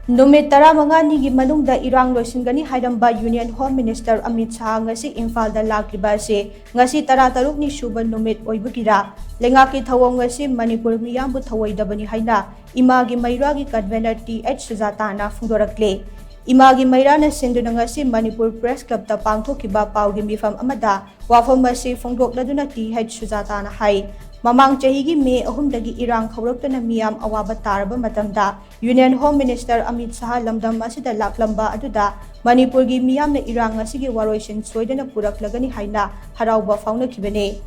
Numit Oibagira manungda Irang Loisingani Hairamba Union Home Minister Amit Shah Ngasi Imphal da Laklibasi Ngasi Taruk ni Suba Numit Oibagira Leingak touong ngasi Manipur meeyam thouoidabani haina imagi Meira gi Convenor Th Sujata na phongdorakli imagi Meira na sinduna ngasi Manipur Press Club ta pangthokiba paugi mifam amada wafam asi phongdokladuna Th Sujata na hai Mamang chahigi May 3 Irang khawraktuna meeyam awaba taraba matamda Union Home Minister Amit Shah lamdam asida laklamba aduda Manipur gi meeyam na Irang asigi waroisin soidana puraklagani haina harauba phaunakhibane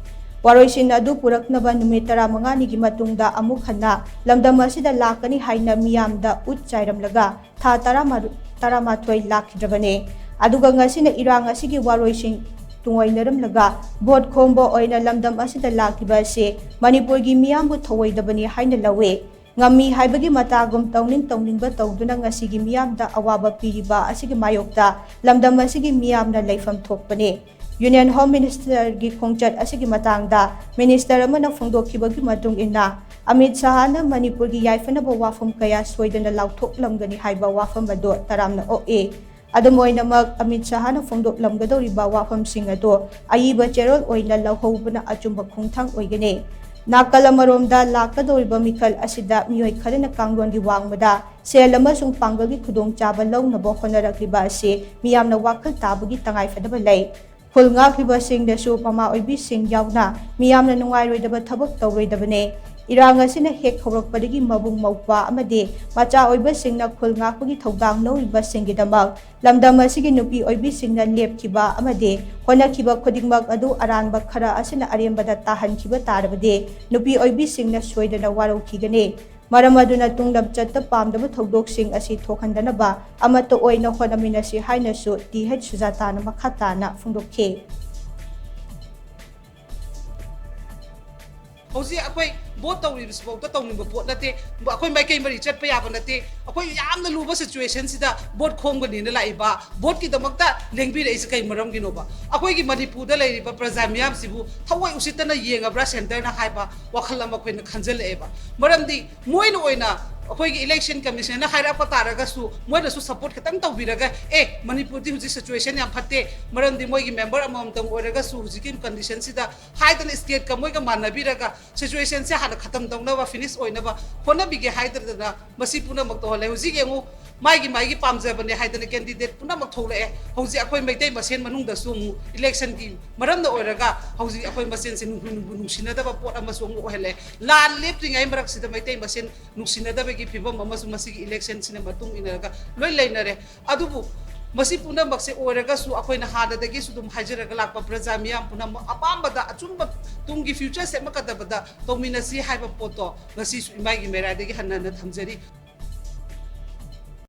waroisin adu puraknaba numit 15 gi matungda amuk hanna lamdam asida lakani haina meeyam da ut chairamlaga tha 13 lakhidrabane aduga ngasina Irang asigi waroisin touong laga bot khombo oina lamdam asida Laklibasi Manipur gi meeyam thouoidabani haina lawe ngami haibagi matagum tongning ba tawduna ngasigi meeyam da awaba piriba asigi mayokta lamdam asigi meeyam na leifam thokpane Union Home Minister gi khongchat asigi matangda minister amana phongdokhibagi matung inna Amit Shah na Manipur gi yaifanaba wafam kaya soidana lauthoklamgani haiba wafam ado taramna oe Adamoinamak Amit Shah na phongdoklamgadoriba wafamsing ado ayiba cherol oina lauhobuna achumba khongthang oigane Nakalamaromda lakadoriba mikal asida miyoi kharana kanglongi wangmada sel amasung pangalgi khudongchaba launaba honaraklibasi miyamna wakal tabagi tangai fadaba lei phulngaklibasingdasu mama oibising yauna miyamna nungairoidaba thabak tawroidabane Irang asina hek khawrakpadagi mabung maupa amade macha oibasingna khulngakpagi thawdang lawribasinggidamak lamdam asigi nupi oibisingna lepkiba amade honakhiba khodingmak adu aranba khara asina arembada tahankhiba tarabade nupi oibisingna soidana warokhigane maram aduna tunglab chatta pamdaba thawdoksing asi thokhandanaba amato oina honaminasi hainasu Th Sujata na makhatana phongdokhe Housi akwai bot tawri bisbok ta tawni ba bot nate akwai mai kai mari chat pa yaba nate akwai yamna luba situation sida bot khomgani na lai ba bot ki damakta lengbi rei kai maram gi no ba akwai gi Manipur da lai ba praja miyam sibu thawai usitana yenga bra center na haiba wakhalam akwai na khanjal e ba maram di moina oina akwai gi election commission na haira pa taraga su moina su support khatang tawbiraga Manipur di huji situation yam phatte maram di moi gi member amam tang oraga su huji kin condition sida haidan state ka moi ga manabiraga situation se hana khatam dongna ba finish oina ba hona bige haidar da masi puna mak to le huji ge mu maigi pamja bane haidana candidate puna mak thole hauji akhoi maitai masen manung da su election gi maram da oiraga hauji akhoi masen se nungsina da ba pot ama su ngo hele lan lepting ai marak sida maitai masen nungsina da gi phibam ama su masi election sine matung inaga loi leinare adubu masi puna makse oiraga su akhoi na hada da gi su dum hajiraga lakpa praja miyam puna apamba da achumba tungi future se makada bada tomina si haiba poto ngasi su imai gi Meira da gi hanna na thamjari